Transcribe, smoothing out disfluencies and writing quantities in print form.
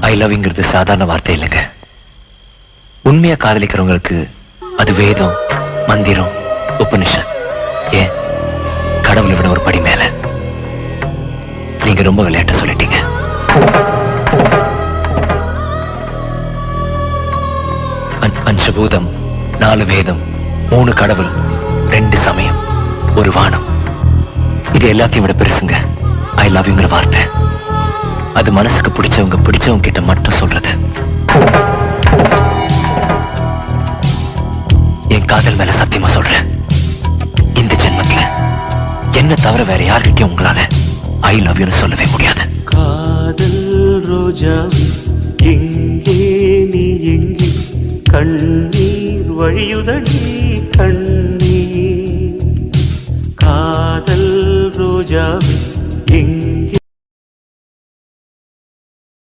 ஐ லவ்ங்கிறது சாதாரண வார்த்தை இல்லைங்க. உண்மையா காதலிக்கிறவங்களுக்கு அது வேதம், மந்திரம், உபனிஷத், ஏன் கடவுளை விட ஒரு படி மேல. நீங்க ரொம்ப விளையாட்ட சொல்லிட்டீங்க. பஞ்சபூதம், 4 வேதம், 3 கடவுள், 2 சமயம், ஒரு வானம், இது எல்லாத்தையும் விட பெருசுங்க ஐ லவ்ங்கிற வார்த்தை. அது மனசுக்கு பிடிச்சவங்க கிட்ட மட்டும் சொல்றது. என் காதல் மேல சத்தியமா சொல்றேன், இந்த ஜென்மத்துல என்ன தவிர வேற யார்கிட்டயும் உங்களால ஐ லவ் யூன்னு சொல்லவே முடியாது. காதல் ரோஜா எங்கே நீ எங்கே, கண்ணீர் வழியுதடி கண்ணீர். காதல் ரோஜா